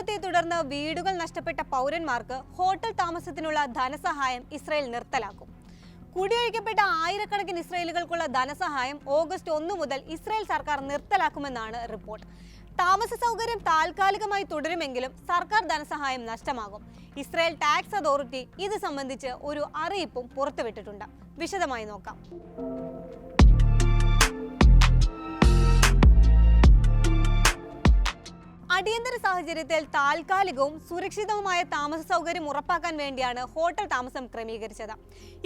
യുദ്ധത്തെ തുടർന്ന് വീടുകൾ നഷ്ടപ്പെട്ട പൗരന്മാർക്ക് ഹോട്ടൽ താമസത്തിനുള്ള ധനസഹായം ഇസ്രായേൽ നിർത്തലാക്കും. കുടിയൊഴിക്കപ്പെട്ട ആയിരക്കണക്കിന് ഇസ്രായേലുകൾക്കുള്ള ധനസഹായം ഓഗസ്റ്റ് 1 മുതൽ ഇസ്രായേൽ സർക്കാർ നിർത്തലാക്കുമെന്നാണ് റിപ്പോർട്ട്. താമസ സൗകര്യം താൽക്കാലികമായി തുടരുമെങ്കിലും സർക്കാർ ധനസഹായം നഷ്ടമാകും. ഇസ്രായേൽ ടാക്സ് അതോറിറ്റി ഇത് സംബന്ധിച്ച് ഒരു അറിയിപ്പും പുറത്തുവിട്ടിട്ടുണ്ട്. വിശദമായി നോക്കാം. അടിയന്തര സാഹചര്യത്തിൽ താൽക്കാലികവും സുരക്ഷിതവുമായ താമസ സൗകര്യം ഉറപ്പാക്കാൻ വേണ്ടിയാണ് ഹോട്ടൽ താമസം ക്രമീകരിച്ചത്.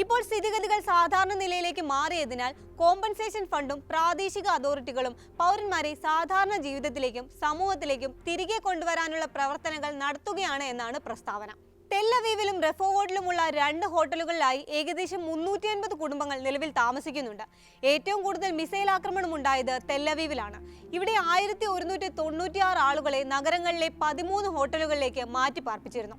ഇപ്പോൾ സ്ഥിതിഗതികൾ സാധാരണ നിലയിലേക്ക് മാറിയതിനാൽ കോമ്പൻസേഷൻ ഫണ്ടും പ്രാദേശിക അതോറിറ്റികളും പൗരന്മാരെ സാധാരണ ജീവിതത്തിലേക്കും സമൂഹത്തിലേക്കും തിരികെ കൊണ്ടുവരാനുള്ള പ്രവർത്തനങ്ങൾ നടത്തുകയാണ് എന്നാണ് പ്രസ്താവന. ടെല്ലവീവിലും റെഫോവോട്ടിലുമുള്ള 2 ഹോട്ടലുകളിലായി ഏകദേശം 350 കുടുംബങ്ങൾ നിലവിൽ താമസിക്കുന്നുണ്ട്. ഏറ്റവും കൂടുതൽ മിസൈൽ ആക്രമണം ഉണ്ടായത് ടെല്ലവീവിലാണ്. ഇവിടെ 1196 ആളുകളെ നഗരങ്ങളിലെ 13 ഹോട്ടലുകളിലേക്ക് മാറ്റിപ്പാർപ്പിച്ചിരുന്നു.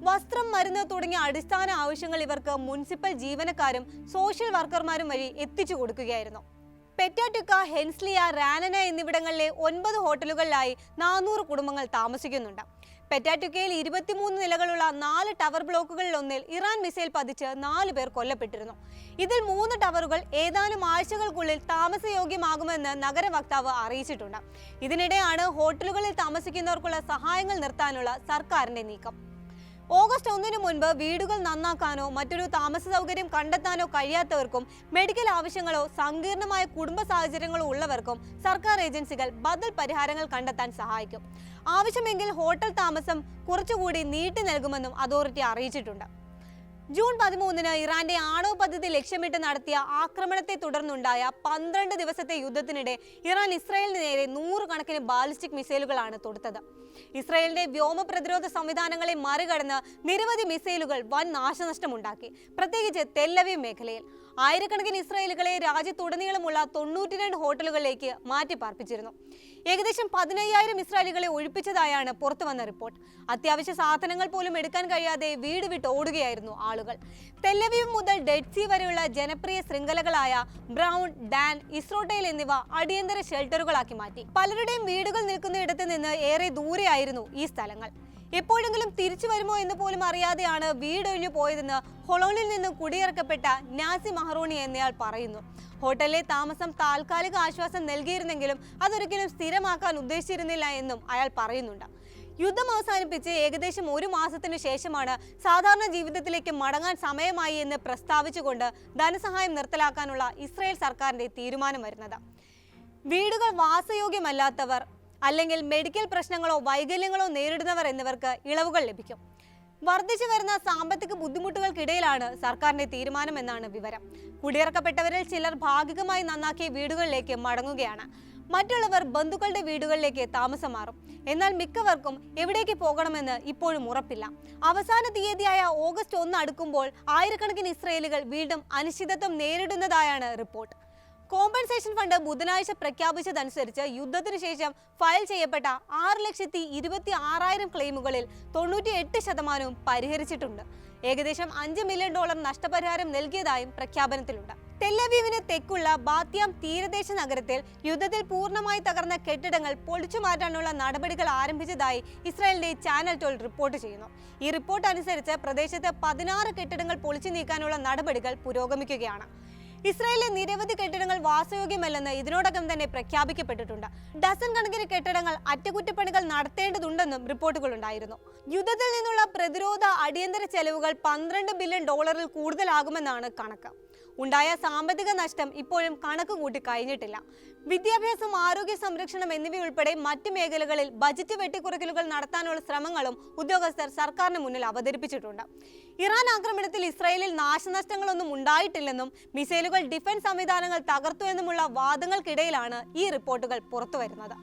വസ്ത്രം, മരുന്ന് തുടങ്ങിയ അടിസ്ഥാന ആവശ്യങ്ങൾ ഇവർക്ക് മുനിസിപ്പൽ ജീവനക്കാരും സോഷ്യൽ വർക്കർമാരും വഴി എത്തിച്ചു കൊടുക്കുകയായിരുന്നു. പെറ്റാറ്റുക്ക, ഹെൻസ്ലിയ, റാനന എന്നിവിടങ്ങളിലെ 9 ഹോട്ടലുകളിലായി 400 കുടുംബങ്ങൾ താമസിക്കുന്നുണ്ട്. പെറ്റാറ്റുക്കയിൽ 23 നിലകളുള്ള 4 ടവർ ബ്ലോക്കുകളിലൊന്നിൽ ഇറാൻ മിസൈൽ പതിച്ച് 4 പേർ കൊല്ലപ്പെട്ടിരുന്നു. ഇതിൽ 3 ടവറുകൾ ഏതാനും ആഴ്ചകൾക്കുള്ളിൽ താമസയോഗ്യമാകുമെന്ന് നഗര വക്താവ് അറിയിച്ചിട്ടുണ്ട്. ഇതിനിടെയാണ് ഹോട്ടലുകളിൽ താമസിക്കുന്നവർക്കുള്ള സഹായങ്ങൾ നിർത്താനുള്ള സർക്കാരിന്റെ നീക്കം. ഓഗസ്റ്റ് 1 മുൻപ് വീടുകൾ നന്നാക്കാനോ മറ്റൊരു താമസ സൗകര്യം കണ്ടെത്താനോ കഴിയാത്തവർക്കും മെഡിക്കൽ ആവശ്യങ്ങളോ സങ്കീർണമായ കുടുംബ സാഹചര്യങ്ങളോ ഉള്ളവർക്കും സർക്കാർ ഏജൻസികൾ ബദൽ പരിഹാരങ്ങൾ കണ്ടെത്താൻ സഹായിക്കും. ആവശ്യമെങ്കിൽ ഹോട്ടൽ താമസം കുറച്ചുകൂടി നീട്ടി നൽകുമെന്നും അതോറിറ്റി അറിയിച്ചിട്ടുണ്ട്. ജൂൺ 13 ഇറാന്റെ ആണവ പദ്ധതി ലക്ഷ്യമിട്ട് നടത്തിയ ആക്രമണത്തെ തുടർന്നുണ്ടായ 12 ദിവസത്തെ യുദ്ധത്തിനിടെ ഇറാൻ ഇസ്രായേലിന് നേരെ 100 കണക്കിന് ബാലിസ്റ്റിക് മിസൈലുകളാണ് തൊടുത്തത്. ഇസ്രായേലിന്റെ വ്യോമ പ്രതിരോധ സംവിധാനങ്ങളെ മറികടന്ന് നിരവധി മിസൈലുകൾ വൻ നാശനഷ്ടമുണ്ടാക്കി, പ്രത്യേകിച്ച് തെല്ലവീവ് മേഖലയിൽ. ആയിരക്കണക്കിന് ഇസ്രായേലുകളെ രാജ്യത്തുടനീളമുള്ള 92 ഹോട്ടലുകളിലേക്ക് മാറ്റിപ്പാർപ്പിച്ചിരുന്നു. ഏകദേശം 15,000 ഇസ്രായേലികളെ ഒഴിപ്പിച്ചതായാണ് പുറത്തുവന്ന റിപ്പോർട്ട്. അത്യാവശ്യ സാധനങ്ങൾ പോലും എടുക്കാൻ കഴിയാതെ വീട് വിട്ട് ഓടുകയായിരുന്നു ആളുകൾ. തെല്ലവീവ് മുതൽ ഡെഡ് സീ വരെയുള്ള ജനപ്രിയ ശൃംഖലകളായ ബ്രൗൺ, ഡാൻ, ഇസ്രോട്ടൈൽ എന്നിവ അടിയന്തര ഷെൽട്ടറുകളാക്കി മാറ്റി. പലരുടെയും വീടുകൾ നിൽക്കുന്നിടത്ത് നിന്ന് ഏറെ ദൂരെയായിരുന്നു ഈ സ്ഥലങ്ങൾ. എപ്പോഴെങ്കിലും തിരിച്ചു വരുമോ എന്ന് പോലും അറിയാതെയാണ് വീടൊഴിഞ്ഞു പോയതെന്ന് ഹൊളോണിൽ നിന്നും കുടിയിറക്കപ്പെട്ട നാസി മഹറോണി എന്നയാൾ പറയുന്നു. ഹോട്ടലിലെ താമസം താൽക്കാലിക ആശ്വാസം നൽകിയിരുന്നെങ്കിലും അതൊരിക്കലും സ്ഥിരമാക്കാൻ ഉദ്ദേശിച്ചിരുന്നില്ല എന്നും അയാൾ പറയുന്നുണ്ട്. യുദ്ധം അവസാനിപ്പിച്ച് ഏകദേശം 1 മാസത്തിനു ശേഷമാണ് സാധാരണ ജീവിതത്തിലേക്ക് മടങ്ങാൻ സമയമായി എന്ന് പ്രസ്താവിച്ചുകൊണ്ട് ധനസഹായം നിർത്തലാക്കാനുള്ള ഇസ്രായേൽ സർക്കാരിന്റെ തീരുമാനം വരുന്നത്. വീടുകൾ വാസയോഗ്യമല്ലാത്തവർ അല്ലെങ്കിൽ മെഡിക്കൽ പ്രശ്നങ്ങളോ വൈകല്യങ്ങളോ നേരിടുന്നവർ എന്നിവർക്ക് ഇളവുകൾ ലഭിക്കും. വർദ്ധിച്ചു വരുന്ന സാമ്പത്തിക ബുദ്ധിമുട്ടുകൾക്കിടയിലാണ് സർക്കാരിന്റെ തീരുമാനം എന്നാണ് വിവരം. കുടിയിറക്കപ്പെട്ടവരിൽ ചിലർ ഭാഗികമായി നന്നാക്കിയ വീടുകളിലേക്ക് മടങ്ങുകയാണ്. മറ്റുള്ളവർ ബന്ധുക്കളുടെ വീടുകളിലേക്ക് താമസം മാറും. എന്നാൽ മിക്കവർക്കും എവിടേക്ക് പോകണമെന്ന് ഇപ്പോഴും ഉറപ്പില്ല. അവസാന തീയതിയായ ഓഗസ്റ്റ് 1 അടുക്കുമ്പോൾ ആയിരക്കണക്കിന് ഇസ്രായേലുകൾ വീണ്ടും അനിശ്ചിതത്വം നേരിടുന്നതായാണ് റിപ്പോർട്ട്. കോമ്പൻസേഷൻ ഫണ്ട് ബുധനാഴ്ച പ്രഖ്യാപിച്ചതനുസരിച്ച് യുദ്ധത്തിനു ശേഷം ഫയൽ ചെയ്യപ്പെട്ട 6,26,000 ക്ലെയിമുകളിൽ 98% പരിഹരിച്ചിട്ടുണ്ട്. ഏകദേശം $5 മില്യൺ നഷ്ടപരിഹാരം നൽകിയതായും പ്രഖ്യാപനത്തിലുണ്ട്. ടെല്ലവീവിന് തെക്കുള്ള ബാത്യാം തീരദേശ നഗരത്തിൽ യുദ്ധത്തിൽ പൂർണ്ണമായി തകർന്ന കെട്ടിടങ്ങൾ പൊളിച്ചു മാറ്റാനുള്ള നടപടികൾ ആരംഭിച്ചതായി ഇസ്രായേലിന്റെ ചാനൽ 12 റിപ്പോർട്ട് ചെയ്യുന്നു. ഈ റിപ്പോർട്ട് അനുസരിച്ച് പ്രദേശത്ത് 16 കെട്ടിടങ്ങൾ പൊളിച്ചു നീക്കാനുള്ള നടപടികൾ പുരോഗമിക്കുകയാണ്. ഇസ്രായേലിലെ നിരവധി കെട്ടിടങ്ങൾ വാസയോഗ്യമല്ലെന്ന് ഇതിനോടകം തന്നെ പ്രഖ്യാപിക്കപ്പെട്ടിട്ടുണ്ട്. ഡസൻ കണക്കിന് കെട്ടിടങ്ങൾ അറ്റകുറ്റപ്പണികൾ നടത്തേണ്ടതുണ്ടെന്നും റിപ്പോർട്ടുകളുണ്ടായിരുന്നു. യുദ്ധത്തിൽ നിന്നുള്ള പ്രതിരോധ അടിയന്തര ചെലവുകൾ $12 ബില്യൺ കൂടുതലാകുമെന്നാണ് കണക്ക്. ഉണ്ടായ സാമ്പത്തിക നഷ്ടം ഇപ്പോഴും കണക്ക് കൂട്ടി കഴിഞ്ഞിട്ടില്ല. വിദ്യാഭ്യാസം, ആരോഗ്യ സംരക്ഷണം എന്നിവയുൾപ്പെടെ മറ്റ് മേഖലകളിൽ ബജറ്റ് വെട്ടിക്കുറയ്ക്കലുകൾ നടത്താനുള്ള ശ്രമങ്ങളും ഉദ്യോഗസ്ഥർ സർക്കാരിന് മുന്നിൽ അവതരിപ്പിച്ചിട്ടുണ്ട്. ഇറാൻ ആക്രമണത്തിൽ ഇസ്രായേലിൽ നാശനഷ്ടങ്ങളൊന്നും ഉണ്ടായിട്ടില്ലെന്നും മിസൈലുകൾ ഡിഫൻസ് സംവിധാനങ്ങൾ തകർത്തു എന്നുമുള്ള വാദങ്ങൾക്കിടയിലാണ് ഈ റിപ്പോർട്ടുകൾ പുറത്തുവരുന്നത്.